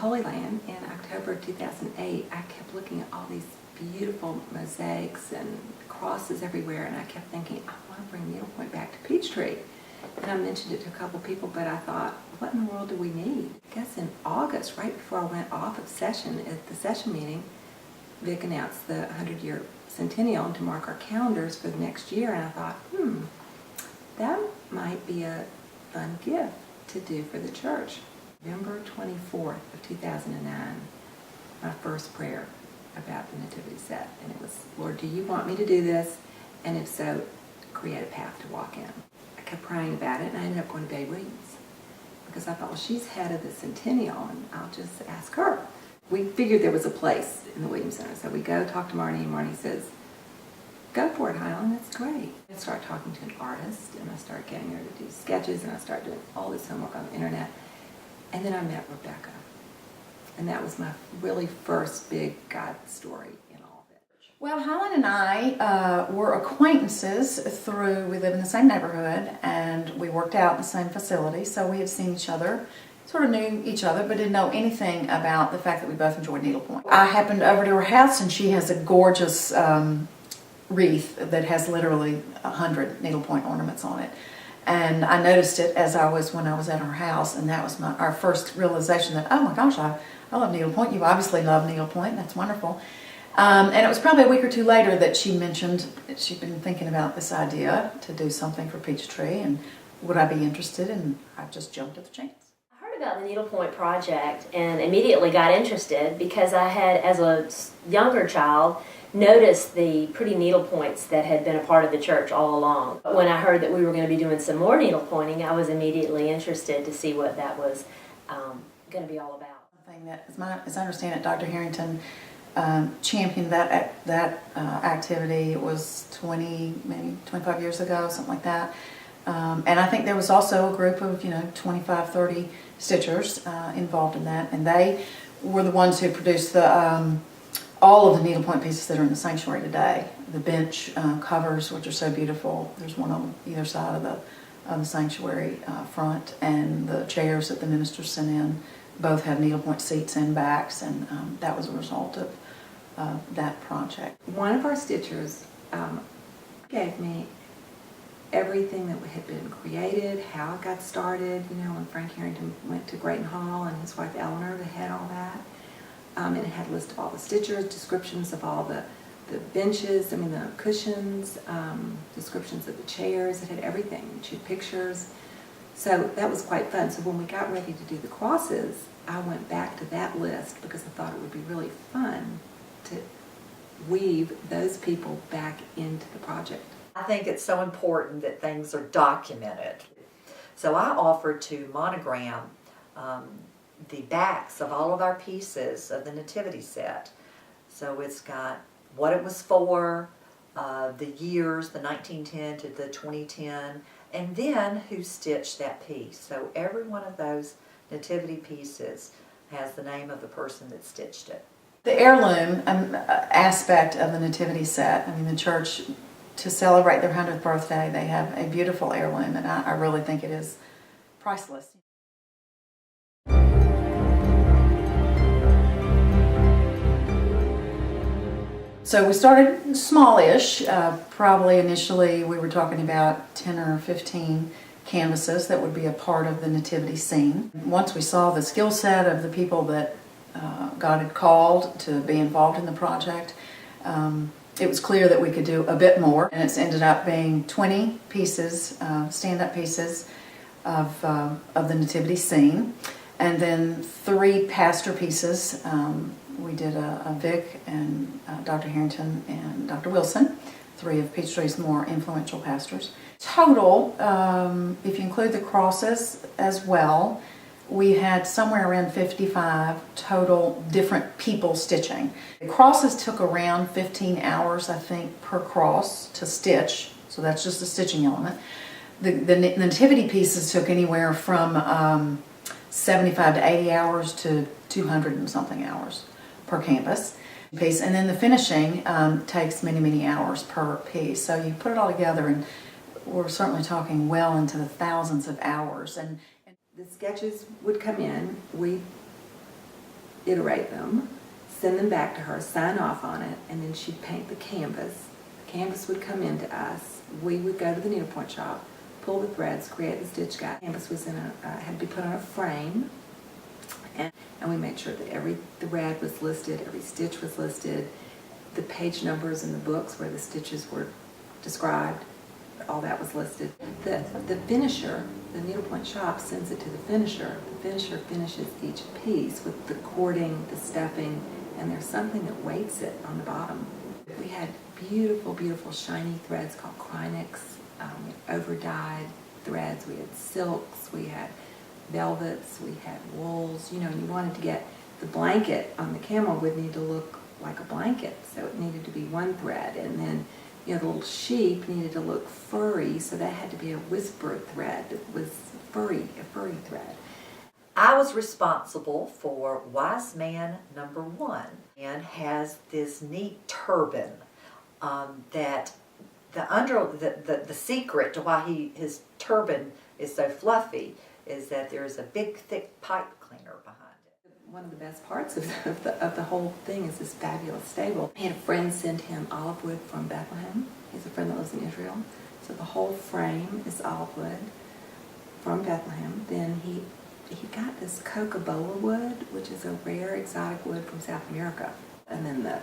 Holy Land in October of 2008, I kept looking at all these beautiful mosaics and crosses everywhere, and I kept thinking, I want to bring Needlepoint back to Peachtree. And I mentioned it to a couple people, but I thought, what in the world do we need? I guess in August, right before I went off of session, at the session meeting, Vic announced the 100-year centennial to mark our calendars for the next year, and I thought, that might be a fun gift to do for the church. November 24th of 2009, my first prayer about the Nativity set, and it was, Lord, do you want me to do this? And if so, create a path to walk in. I kept praying about it, and I ended up going to Betty Williams because I thought, well, she's head of the centennial, and I'll just ask her. We figured there was a place in the Williams Center, so we go talk to Marnie, and Marnie says, go for it, Highland, that's great. I start talking to an artist, and I start getting her to do sketches, and I start doing all this homework on the internet. And then I met Rebecca, and that was my really first big God story in all of it. Well, Highland and I were acquaintances through, we live in the same neighborhood, and we worked out in the same facility, so we had seen each other, sort of knew each other, but didn't know anything about the fact that we both enjoyed needlepoint. I happened over to her house, and she has a gorgeous wreath that has literally 100 needlepoint ornaments on it. And I noticed it when I was at her house, and that was our first realization that, oh my gosh, I love needlepoint. You obviously love needlepoint. That's wonderful. And it was probably a week or two later that she mentioned that she'd been thinking about this idea to do something for Peachtree, and would I be interested? And I just jumped at the chance. I heard about the Needlepoint project and immediately got interested because I had, as a younger child, noticed the pretty needlepoints that had been a part of the church all along. When I heard that we were going to be doing some more needlepointing, I was immediately interested to see what that was going to be all about. Something that, as I understand it, Dr. Harrington championed that activity. It was maybe 25 years ago, something like that. And I think there was also a group of 25, 30 stitchers involved in that, and they were the ones who produced the all of the needlepoint pieces that are in the sanctuary today. The bench covers, which are so beautiful. There's one on either side of the sanctuary front, and the chairs that the ministers sent in both have needlepoint seats and backs, and that was a result of that project. One of our stitchers gave me everything that had been created, how it got started, when Frank Harrington went to Grayton Hall and his wife Eleanor, they had all that. And it had a list of all the stitchers, descriptions of all the benches, the cushions, descriptions of the chairs. It had everything. It had pictures. So that was quite fun. So when we got ready to do the crosses, I went back to that list because I thought it would be really fun to weave those people back into the project. I think it's so important that things are documented. So I offered to monogram the backs of all of our pieces of the Nativity set. So it's got what it was for, the years, the 1910 to the 2010, and then who stitched that piece. So every one of those Nativity pieces has the name of the person that stitched it. The heirloom aspect of the Nativity set, the church, to celebrate their 100th birthday, they have a beautiful heirloom, and I really think it is priceless. So we started smallish. Probably initially we were talking about 10 or 15 canvases that would be a part of the nativity scene. Once we saw the skill set of the people that God had called to be involved in the project, it was clear that we could do a bit more, and it's ended up being 20 pieces, stand-up pieces of the nativity scene, and then 3 pastor pieces. We did a Vic and Dr. Harrington and Dr. Wilson, 3 of Peachtree's more influential pastors. Total, if you include the crosses as well, we had somewhere around 55 total different people stitching. The crosses took around 15 hours, I think, per cross to stitch, so that's just the stitching element. The nativity pieces took anywhere from 75 to 80 hours to 200 and something hours per canvas piece, and then the finishing takes many hours per piece. So you put it all together, and we're certainly talking well into the thousands of hours. And the sketches would come in. We iterate them, send them back to her, sign off on it, and then she'd paint the canvas. The canvas would come into us. We would go to the needlepoint shop, pull the threads, create the stitch guide. The canvas was had to be put on a frame, and we made sure that every thread was listed, every stitch was listed, the page numbers in the books where the stitches were described, all that was listed. The finisher, the needlepoint shop sends it to the finisher. The finisher finishes each piece with the cording, the stuffing, and there's something that weights it on the bottom. We had beautiful, beautiful shiny threads called Krynics, over-dyed threads. We had silks, we had velvets, we had wools. You know, and you wanted to get the blanket on the camel would need to look like a blanket, so it needed to be one thread. And then, you know, the little sheep needed to look furry, so that had to be a whisper thread. It was a furry thread. I was responsible for Wise Man number 1, and has this neat turban that the secret to why his turban is so fluffy is that there's a big thick pipe cleaner behind it. One of the best parts of the whole thing is this fabulous stable. He had a friend send him olive wood from Bethlehem. He has a friend that lives in Israel. So the whole frame is olive wood from Bethlehem. Then he got this cocobola wood, which is a rare exotic wood from South America. And then the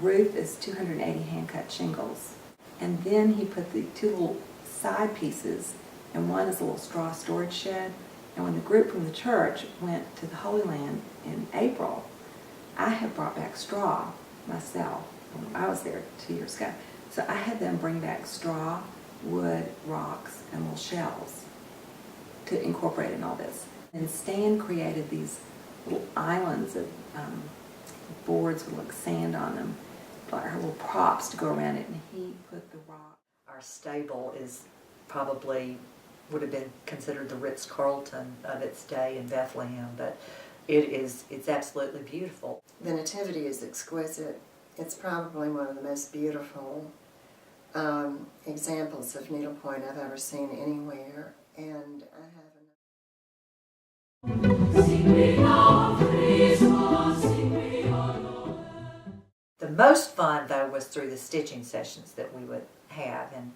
roof is 280 hand-cut shingles. And then he put the 2 little side pieces, and one is a little straw storage shed. And when the group from the church went to the Holy Land in April, I had brought back straw myself. I was there 2 years ago. So I had them bring back straw, wood, rocks, and little shells to incorporate in all this. And Stan created these little islands of boards with like sand on them, like her little props to go around it, and he put the rock. Our stable would have been considered the Ritz-Carlton of its day in Bethlehem, but it's absolutely beautiful. The Nativity is exquisite. It's probably one of the most beautiful examples of needlepoint I've ever seen anywhere, and I have The most fun, though, was through the stitching sessions that we would have. And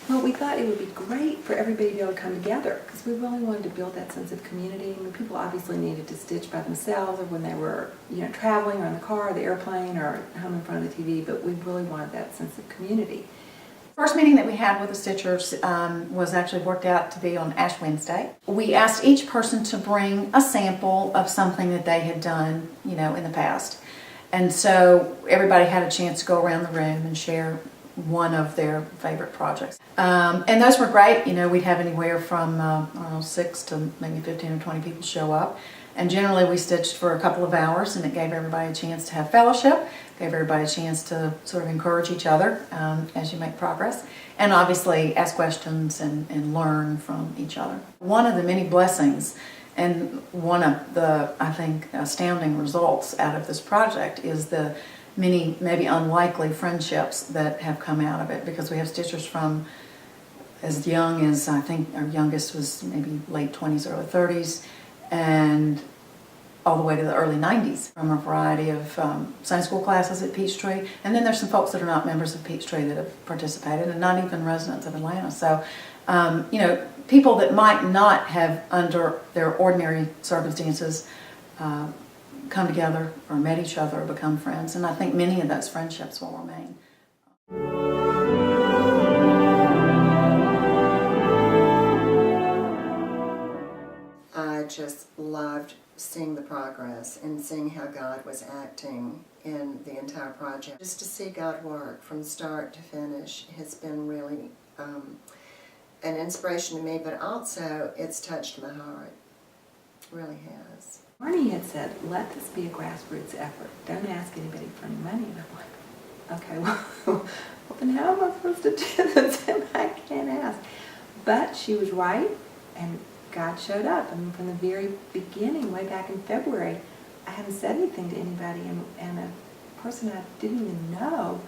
Well, we thought it would be great for everybody to be able to come together because we really wanted to build that sense of community. I mean, people obviously needed to stitch by themselves or when they were, you know, traveling or in the car or the airplane or home in front of the TV, but we really wanted that sense of community. First meeting that we had with the Stitchers was actually worked out to be on Ash Wednesday. We asked each person to bring a sample of something that they had done, you know, in the past. And so everybody had a chance to go around the room and share one of their favorite projects. And those were great. You know, we'd have anywhere from, 6 to maybe 15 or 20 people show up. And generally we stitched for a couple of hours, and it gave everybody a chance to have fellowship, gave everybody a chance to sort of encourage each other as you make progress, and obviously ask questions and learn from each other. One of the many blessings and one of the, I think, astounding results out of this project is the many, maybe unlikely friendships that have come out of it, because we have stitchers from as young as, I think our youngest was maybe late 20s, early 30s, and all the way to the early 90s, from a variety of Sunday school classes at Peachtree. And then there's some folks that are not members of Peachtree that have participated, and not even residents of Atlanta. So, you know, people that might not have, under their ordinary circumstances, come together or met each other or become friends. And I think many of those friendships will remain. I just loved seeing the progress and seeing how God was acting in the entire project. Just to see God work from start to finish has been really an inspiration to me, but also it's touched my heart. It really has. Marnie had said, let this be a grassroots effort. Don't ask anybody for any money. And I'm like, okay, well then how am I supposed to do this? And I can't ask. But she was right, and God showed up. I mean, from the very beginning, way back in February, I hadn't said anything to anybody, and a person I didn't even know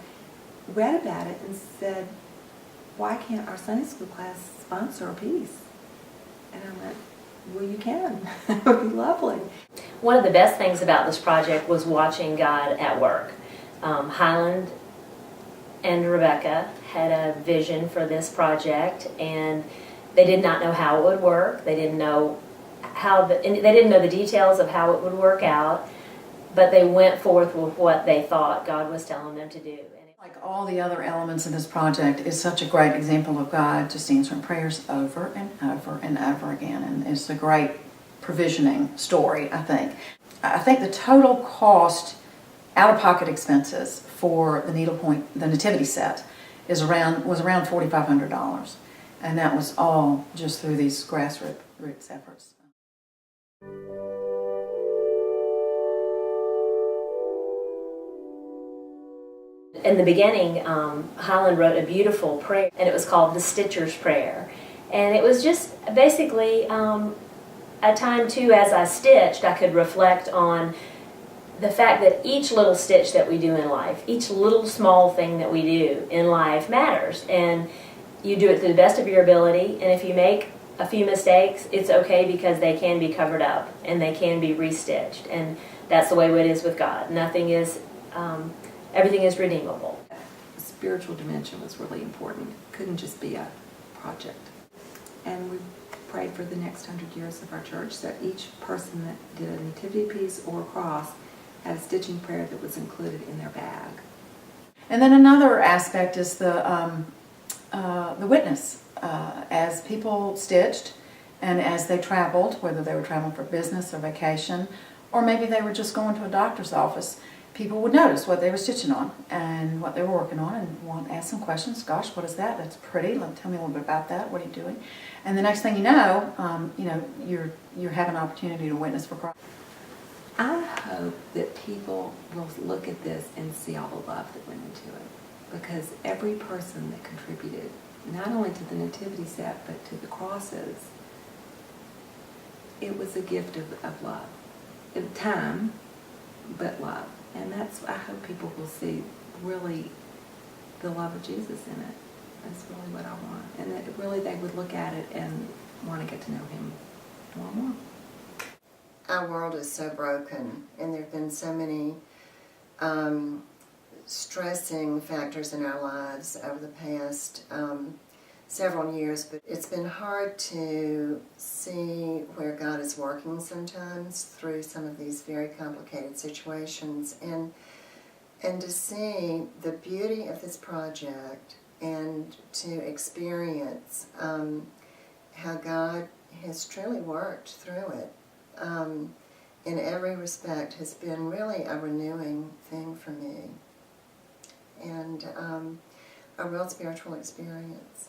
read about it and said, why can't our Sunday school class sponsor a piece? And I went, well, you can. It would be lovely. One of the best things about this project was watching God at work. Highland and Rebecca had a vision for this project, and they did not know how it would work. They didn't know they didn't know the details of how it would work out, but they went forth with what they thought God was telling them to do. Like all the other elements of this project, is such a great example of God just answering prayers over and over and over again, and it's a great provisioning story, I think. I think the total cost, out-of-pocket expenses for the Needlepoint, the Nativity set, was around $4,500, and that was all just through these grassroots efforts. In the beginning, Highland wrote a beautiful prayer, and it was called the Stitcher's Prayer. And it was just basically a time, too, as I stitched, I could reflect on the fact that each little stitch that we do in life, each little small thing that we do in life matters. And you do it to the best of your ability, and if you make a few mistakes, it's okay, because they can be covered up and they can be restitched. And that's the way it is with God. Nothing is... everything is redeemable. The spiritual dimension was really important. It couldn't just be a project. And we prayed for the next 100 years of our church that each person that did a nativity piece or a cross had a stitching prayer that was included in their bag. And then another aspect is the witness. As people stitched and as they traveled, whether they were traveling for business or vacation, or maybe they were just going to a doctor's office, people would notice what they were stitching on and what they were working on, and ask some questions. Gosh, what is that? That's pretty. Tell me a little bit about that. What are you doing? And the next thing you know, you have an opportunity to witness for Christ. I hope that people will look at this and see all the love that went into it, because every person that contributed, not only to the nativity set but to the crosses, it was a gift of love, of time, but love. And I hope people will see really the love of Jesus in it. That's really what I want. And that really they would look at it and want to get to know him more and more. Our world is so broken, and there have been so many stressing factors in our lives over the past several years, but it's been hard to see where God is working sometimes through some of these very complicated situations, and to see the beauty of this project and to experience how God has truly worked through it in every respect has been really a renewing thing for me, and a real spiritual experience.